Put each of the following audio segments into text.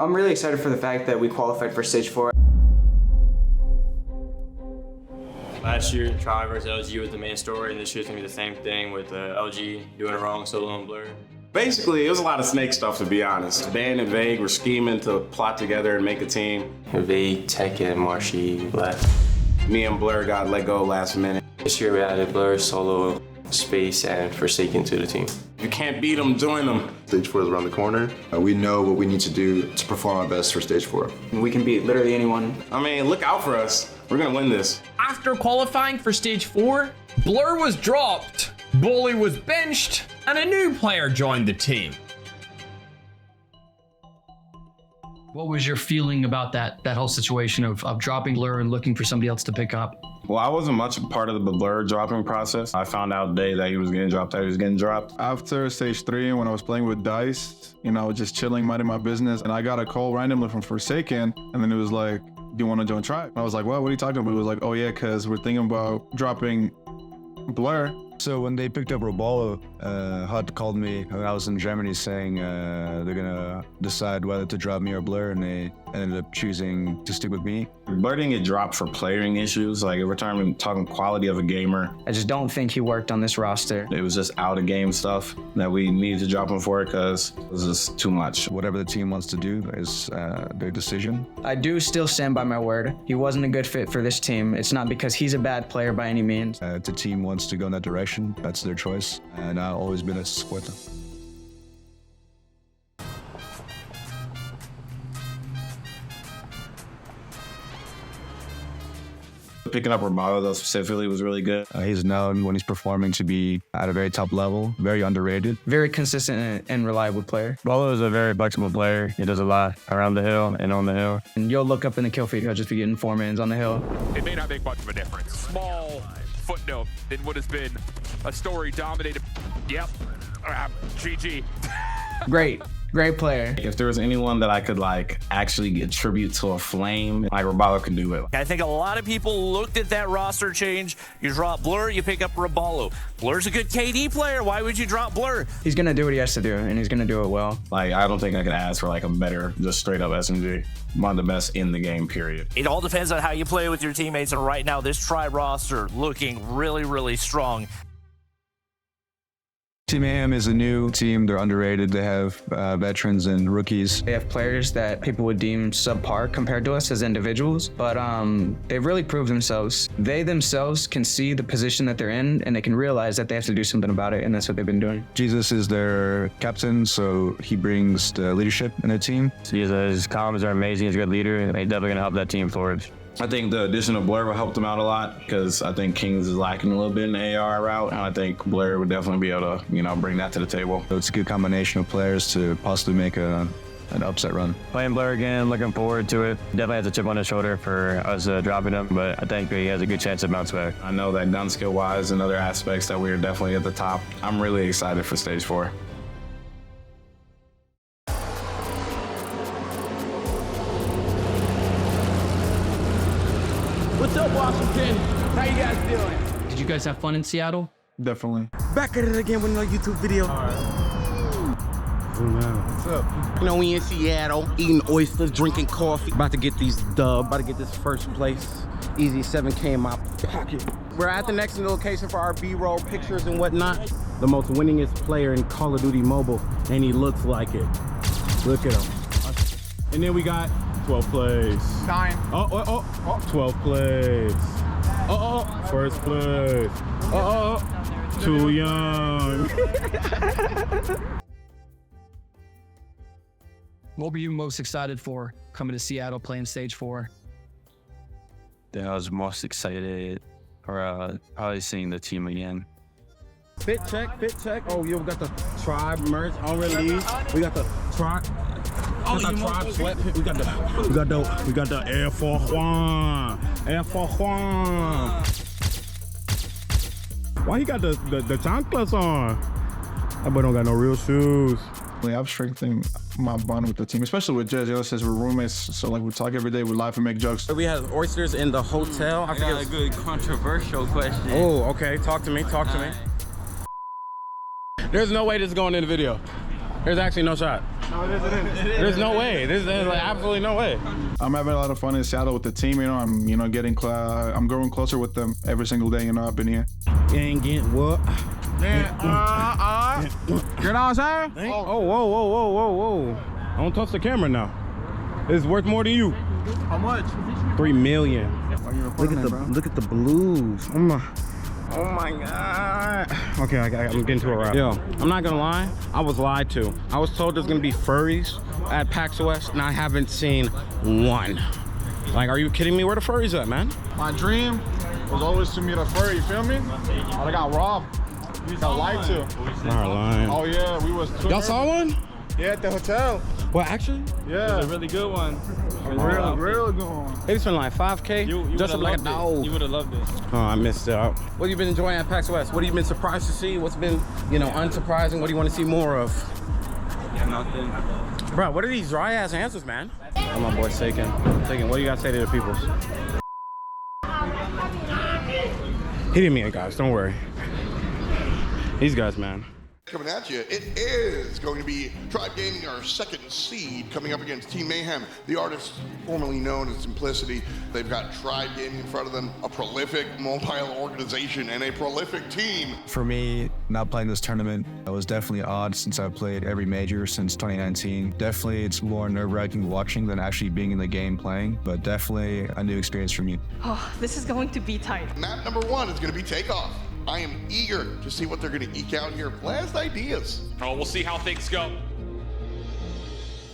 I'm really excited for the fact that we qualified for stage 4. Last year, Tribe versus LG was the main story, and this year's gonna be the same thing with LG doing it wrong, solo and blur. Basically, it was a lot of snake stuff, to be honest. Dan and Vague were scheming to plot together and make a team. Vague, Tech, and Marshy left. Me and Blur got let go last minute. This year we added Blur, Solo, Space, and Forsaken to the team. If you can't beat them, join them. Stage 4 is around the corner. We know what we need to do to perform our best for stage 4. We can beat literally anyone. I mean, look out for us. We're gonna win this. After qualifying for stage 4, Blur was dropped, Bolu was benched, and a new player joined the team. What was your feeling about that whole situation of dropping Blur and looking for somebody else to pick up? Well, I wasn't much a part of the Blur dropping process. I found out the day that he was getting dropped, After stage 3, when I was playing with Dice, I was just chilling, minding my business, and I got a call randomly from Forsaken, and then it was like, do you want to join Tribe? I was like, well, what are you talking about? It was like, oh yeah, because we're thinking about dropping Blur. So when they picked up Bolu, Hud called me when I was in Germany saying they're gonna decide whether to drop me or Blur, and they ended up choosing to stick with me. Blur didn't get dropped for playing issues. Like, if we're talking quality of a gamer, I just don't think he worked on this roster. it was just out of game stuff that we needed to drop him for because it was just too much. Whatever the team wants to do is their decision. I do still stand by my word. He wasn't a good fit for this team. It's not because he's a bad player by any means. If the team wants to go in that direction, that's their choice, and I've always been a support them. Picking up Romano, though, specifically was really good. He's known when he's performing to be at a very top level, very underrated. Very consistent and reliable player. Bolu is a very flexible player. He does a lot around the hill and on the hill. And you'll look up in the kill feed, he'll just be getting 4-mans on the hill. It may not make much of a difference. Small footnote in what has been a story dominated. Yep. GG. Great player. If there was anyone that I could actually attribute to a flame, Roballo could do it. I think a lot of people looked at that roster change. You drop Blur, you pick up Bolu. Blur's a good KD player. Why would you drop Blur? He's gonna do what he has to do, and he's gonna do it well. I don't think I could ask for a better, just straight up SMG. One of the best in the game, period. It all depends on how you play with your teammates, and right now this Tribe roster looking really, really strong. TeamM is a new team. They're underrated. They have veterans and rookies. They have players that people would deem subpar compared to us as individuals, but they've really proved themselves. They themselves can see the position that they're in, and they can realize that they have to do something about it, and that's what they've been doing. Jesus is their captain, so he brings the leadership in their team. His comms are amazing. He's a good leader, and he's definitely gonna help that team forward. I think the addition of Blur will help them out a lot because I think Kings is lacking a little bit in the AR route, and I think Blur would definitely be able to, bring that to the table. So it's a good combination of players to possibly make an upset run. Playing Blur again, looking forward to it. Definitely has a chip on his shoulder for us dropping him, but I think he has a good chance to bounce back. I know that gun skill wise and other aspects that we're definitely at the top. I'm really excited for stage 4. What's up, Washington? How you guys doing? Did you guys have fun in Seattle? Definitely. Back at it again with another YouTube video. All right. What's up? We in Seattle, eating oysters, drinking coffee. About to get these dubs, about to get this first place. Easy 7K in my pocket. We're at the next location for our B-roll pictures and whatnot. The most winningest player in Call of Duty Mobile, and he looks like it. Look at him. And then we got 12th place. 9. 12th place. First place. Too young. What were you most excited for coming to Seattle playing stage 4? I was most excited for probably seeing the team again. Fit check. Oh, we got the Tribe merch on release. We got the Tribe. We got the Tribe sweat. We got the Air Force One. Air Force One. Why he got the chanclas on? That boy don't got no real shoes. I've strengthened my bond with the team, especially with Jez. Says we're roommates, so we talk every day, we laugh and make jokes. We have oysters in the hotel. I got a good controversial question. Oh, okay. Talk to me. There's no way this is going in the video. There's actually no shot. There's no way. There's like absolutely no way. I'm having a lot of fun in Seattle with the team. I'm I'm growing closer with them every single day. I've been here. Ain't getting what? You know what I'm saying? Oh, whoa. Don't touch the camera now. It's worth more to you. How much? 3 million. Look at the blues. Oh my God. Okay, I'm getting to it right. Yo, I'm not gonna lie. I was lied to. I was told there's gonna be furries at PAX West, and I haven't seen one. Like, are you kidding me? Where the furries at, man? My dream was always to meet a furry. You feel me? I got robbed. Got lied to. Not lying. Oh yeah, we was. Y'all saw one? Yeah, at the hotel. Well, actually? Yeah. It was a really good one. Real good one. They spent like 5K. You just like a dog. You would have loved it. Oh, I missed out. What have you been enjoying at PAX West? What have you been surprised to see? What's been, unsurprising? What do you want to see more of? Nothing. Bro, what are these dry ass answers, man? Oh, my boy Saken. What do you got to say to the people? He didn't mean it, guys. Don't worry. These guys, man. Coming at you, it is going to be Tribe Gaming, our second seed, coming up against Team Mayhem, the artist formerly known as Simplicity. They've got Tribe Gaming in front of them, a prolific mobile organization and a prolific team. For me, not playing this tournament, it was definitely odd since I've played every major since 2019. Definitely, it's more nerve-wracking watching than actually being in the game playing, but definitely a new experience for me. Oh, this is going to be tight. Map number 1 is going to be Takeoff. I am eager to see what they're going to eke out here. Last ideas. Oh, we'll see how things go.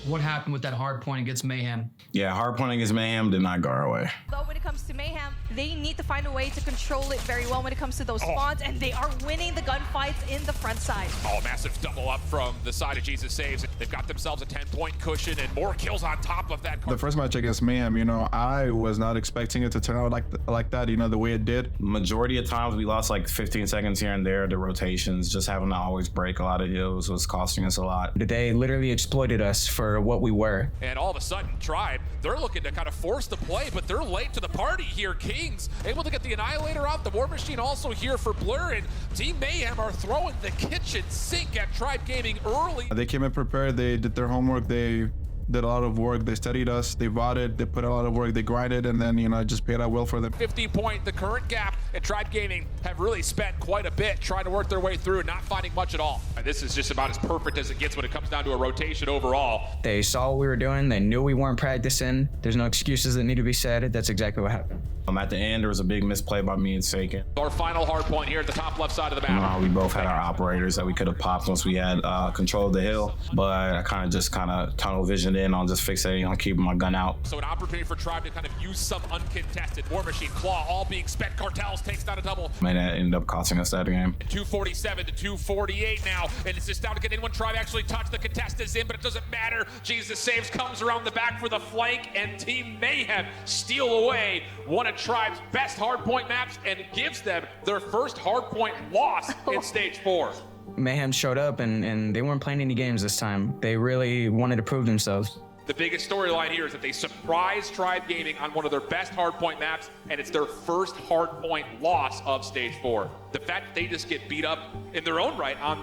What happened with that hard point against Mayhem? Yeah, hard point against Mayhem did not go our way. Though when it comes to Mayhem, they need to find a way to control it very well when it comes to those spawns, and they are winning the gunfights in the front side. Oh, massive double up from the side of Jesus Saves. They've got themselves a 10-point cushion and more kills on top of that. The first match against Mayhem, I was not expecting it to turn out like that, the way it did. Majority of times we lost like 15 seconds here and there. The rotations, just having to always break a lot of hills was costing us a lot. They literally exploited us for what we were. And all of a sudden, Tribe, they're looking to kind of force the play, but they're late to the party here. Kings able to get the Annihilator out. The War Machine also here for Blur, and Team Mayhem are throwing the kitchen sink at Tribe Gaming early. They came in prepared. They did their homework. They did a lot of work. They studied us. They voted. They put a lot of work. They grinded, and then it just paid out well for them. 50-point, the current gap, and Tribe Gaming have really spent quite a bit trying to work their way through, not finding much at all. And this is just about as perfect as it gets when it comes down to a rotation overall. They saw what we were doing. They knew we weren't practicing. There's no excuses that need to be said. That's exactly what happened. At the end, there was a big misplay by me and Saken. Our final hard point here at the top left side of the map. We both had our operators that we could have popped once we had control of the hill, but I kind of tunnel visioned in on just fixating on keeping my gun out. So an opportunity for Tribe to kind of use some uncontested. War Machine, Claw, all being spent. Cartels takes down a double. And that ended up costing us that game. 247 to 248 now, and it's just down to get anyone. Tribe actually touch the contestants in, but it doesn't matter. Jesus Saves comes around the back for the flank, and Team Mayhem steal away one of Tribe's best hardpoint maps and gives them their first hardpoint loss in stage 4. Mayhem showed up and they weren't playing any games this time. They really wanted to prove themselves. The biggest storyline here is that they surprised Tribe Gaming on one of their best hardpoint maps, and it's their first hardpoint loss of stage 4. The fact that they just get beat up in their own right on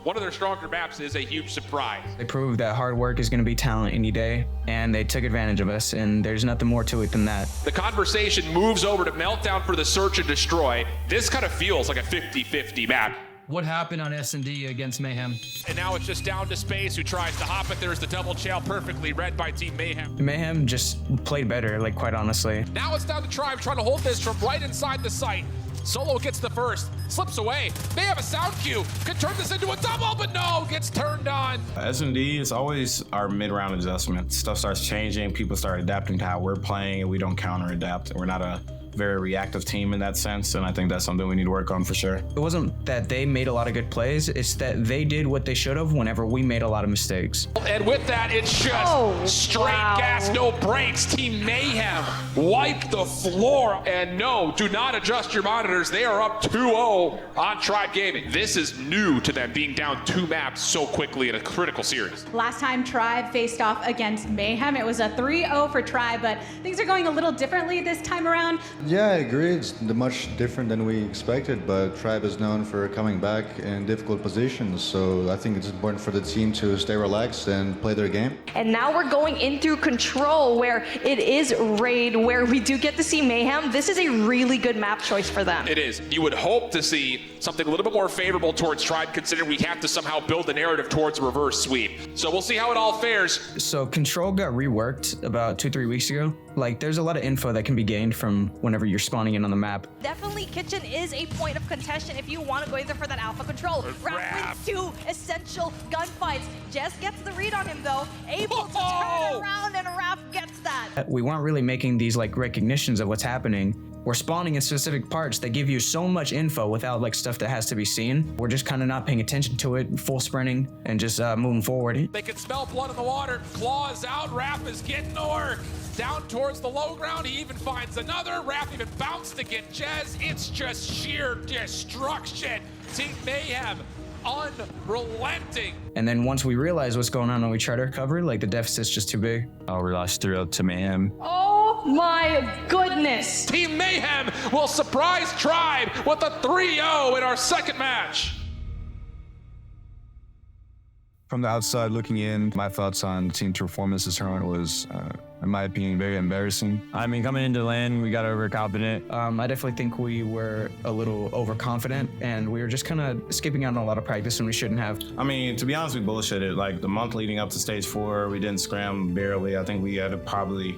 one of their stronger maps is a huge surprise. They proved that hard work is going to be talent any day, and they took advantage of us, and there's nothing more to it than that. The conversation moves over to Meltdown for the Search and Destroy. This kind of feels like a 50-50 map. What happened on S&D against Mayhem? And now it's just down to Space, who tries to hop it. There's the double chail, perfectly read by Team Mayhem. Mayhem just played better, quite honestly. Now it's down to Tribe trying to hold this from right inside the site. Solo gets the first, slips away. They have a sound cue, could turn this into a double, but no, gets turned on. S&D is always our mid-round adjustment. Stuff starts changing, people start adapting to how we're playing, and we don't counter-adapt. We're not a very reactive team in that sense, and I think that's something we need to work on for sure. It wasn't that they made a lot of good plays, it's that they did what they should have whenever we made a lot of mistakes. And with that, it's just straight gas, no brakes. Team Mayhem wipe the floor. And no, do not adjust your monitors. They are up 2-0 on Tribe Gaming. This is new to them, being down 2 maps so quickly in a critical series. Last time Tribe faced off against Mayhem, it was a 3-0 for Tribe, but things are going a little differently this time around. Yeah, I agree. It's much different than we expected, but Tribe is known for coming back in difficult positions, so I think it's important for the team to stay relaxed and play their game. And now we're going in through Control, where it is Raid, where we do get to see Mayhem. This is a really good map choice for them. It is. You would hope to see something a little bit more favorable towards Tribe, considering we have to somehow build the narrative towards a reverse sweep. So we'll see how it all fares. So Control got reworked about 2-3 weeks ago. Like, there's a lot of info that can be gained from whenever you're spawning in on the map. Definitely Kitchen is a point of contention if you want to go either for that alpha control. Raph wins 2 essential gunfights. Jess gets the read on him though, able to turn around, and Raph gets that. We weren't really making these like recognitions of what's happening. We're spawning in specific parts that give you so much info without like stuff that has to be seen. We're just kind of not paying attention to it, full sprinting, and just moving forward. They can smell blood in the water. Claw is out. Raph is getting to work. Down towards the low ground, he even finds another. Raph even bounced to get Jez. It's just sheer destruction. Team Mayhem, unrelenting. And then once we realize what's going on and we try to recover, like the deficit's just too big. We lost 3-0 to Mayhem. Oh my goodness. Team Mayhem will surprise Tribe with a 3-0 in our second match. From the outside looking in, my thoughts on the team's performance this tournament was, in my opinion, very embarrassing. I mean, coming into LAN, we got overconfident. I definitely think we were a little overconfident, and we were just kind of skipping out on a lot of practice when we shouldn't have. I mean, to be honest, we bullshitted. Like, the month leading up to stage 4, we didn't scrim barely. I think we had probably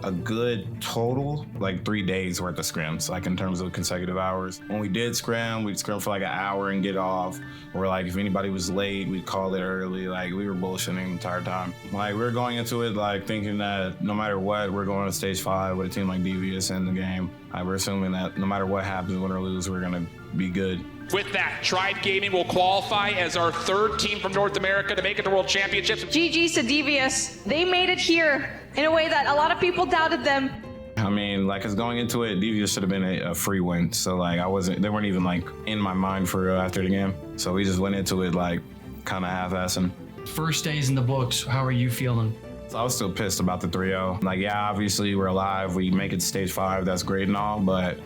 a good total, like 3 days worth of scrims, like in terms of consecutive hours. When we did scrim, we'd scrim for like an hour and get off. Or like if anybody was late, we'd call it early. Like we were bullshitting the entire time. Like we were going into it like thinking that no matter what, we're going to stage 5 with a team like Devious in the game. We're assuming that no matter what happens, win or lose, we're gonna be good. With that, Tribe Gaming will qualify as our 3rd team from North America to make it to World Championships. GG's to Devious. They made it here in a way that a lot of people doubted them. I mean, like, cause going into it, Devious should have been a free win. So like, they weren't even like in my mind for real after the game. So we just went into it like kind of half-assing. First days in the books, how are you feeling? So I was still pissed about the 3-0. Like, yeah, obviously we're alive. We make it to stage 5. That's great and all, but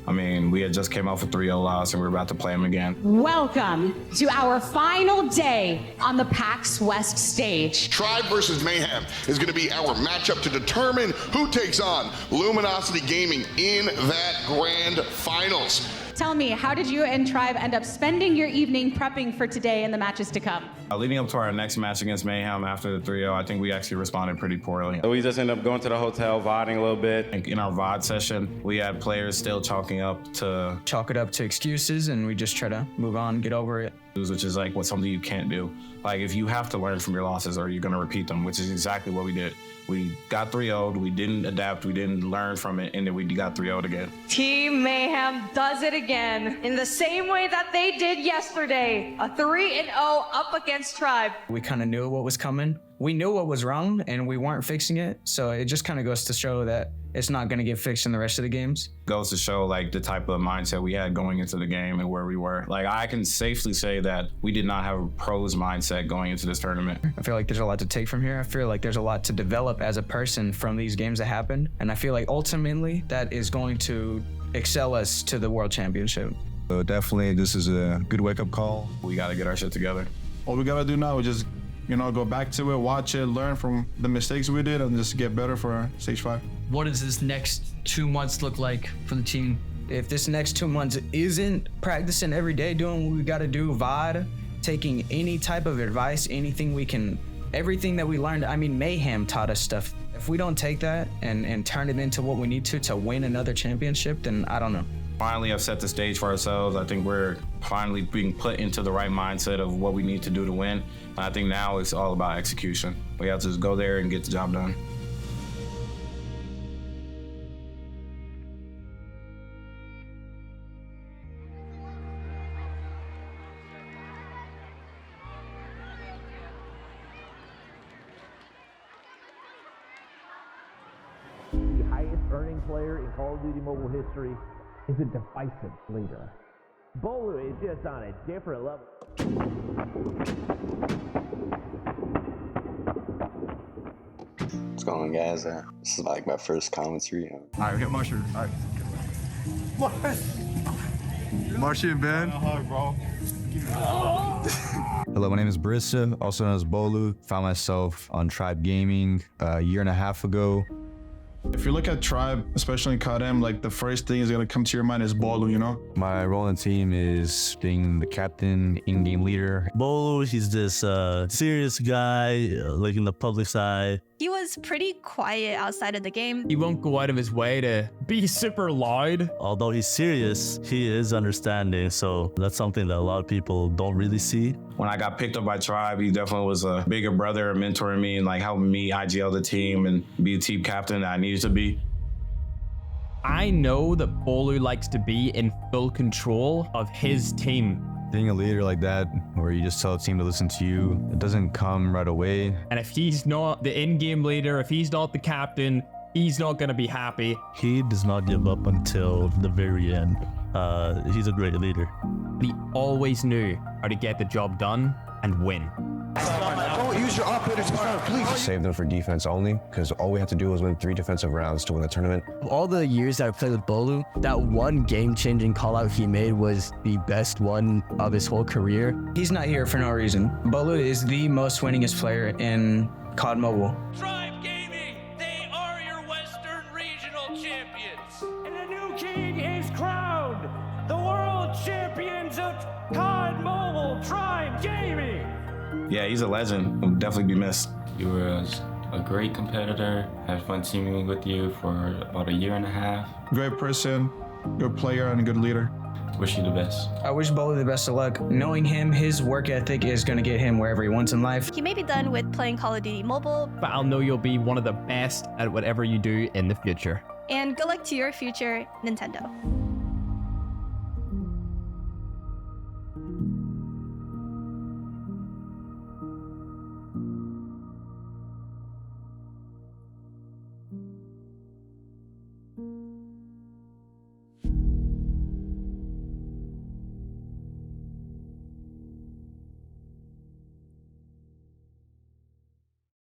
I mean, we had just came off a 3-0 loss and we're about to play them again. Welcome to our final day on the PAX West stage. Tribe versus Mayhem is going to be our matchup to determine who takes on Luminosity Gaming in that grand finals. Tell me, how did you and Tribe end up spending your evening prepping for today and the matches to come? Leading up to our next match against Mayhem after the 3-0, I think we actually responded pretty poorly. We just ended up going to the hotel, VODing a little bit. In our VOD session, we had players still chalk it up to excuses, and we just try to move on, get over it. Which is like something you can't do. Like, if you have to learn from your losses or you're gonna repeat them, which is exactly what we did. We got 3-0'd, we didn't adapt, we didn't learn from it, and then we got 3-0'd again. Team Mayhem does it again in the same way that they did yesterday. A 3-0 up against Tribe. We kind of knew what was coming. We knew what was wrong, and we weren't fixing it. So it just kind of goes to show that it's not going to get fixed in the rest of the games. Goes to show like the type of mindset we had going into the game and where we were. Like, I can safely say that we did not have a pros mindset going into this tournament. I feel like there's a lot to take from here. I feel like there's a lot to develop as a person from these games that happened. And I feel like ultimately that is going to excel us to the World Championship. So definitely this is a good wake-up call. We got to get our shit together. All we got to do now is just, go back to it, watch it, learn from the mistakes we did, and just get better for stage 5. What does this next 2 months look like for the team? If this next 2 months isn't practicing every day, doing what we got to do, VOD, taking any type of advice, anything we can, everything that we learned. I mean, Mayhem taught us stuff. If we don't take that and turn it into what we need to win another championship, then I don't know. Finally have set the stage for ourselves. I think we're finally being put into the right mindset of what we need to do to win. And I think now it's all about execution. We have to just go there and get the job done. The highest earning player in Call of Duty Mobile history is a divisive leader. Bolu is just on a different level. What's going on, guys? This is like my first commentary. All right, we got mushroom. All right. Martian band. Hello, my name is Barista, also known as Bolu. Found myself on Tribe Gaming a year and a half ago. If you look at Tribe, especially in CODM, like the first thing is gonna come to your mind is Bolu, you know? My role in the team is being the captain, in-game leader. Bolu, he's this serious guy, like in the public side. He was pretty quiet outside of the game. He won't go out of his way to be super loud. Although he's serious, he is understanding. So that's something that a lot of people don't really see. When I got picked up by Tribe, he definitely was a bigger brother, mentoring me and like helping me IGL the team and be the team captain that I needed to be. I know that Bolu likes to be in full control of his team. Being a leader like that, where you just tell the team to listen to you, it doesn't come right away. And if he's not the in-game leader, if he's not the captain, he's not going to be happy. He does not give up until the very end. He's a great leader. He always knew how to get the job done and win. Don't use your operator's card, please. Save them for defense only, because all we have to do is win 3 defensive rounds to win the tournament. All the years that I played with Bolu, that one game-changing call-out he made was the best one of his whole career. He's not here for no reason. Bolu is the most winningest player in COD Mobile. Tribe Gaming, they are your Western Regional Champions. And a new king is crowned, the world champions of COD Mobile, Tribe Gaming. Yeah, he's a legend. He'll definitely be missed. You were a great competitor. Had fun teaming with you for about a year and a half. Great person, good player, and a good leader. Wish you the best. I wish Bolu the best of luck. Knowing him, his work ethic is going to get him wherever he wants in life. He may be done with playing Call of Duty Mobile. But I'll know you'll be one of the best at whatever you do in the future. And good luck to your future, Nintendo.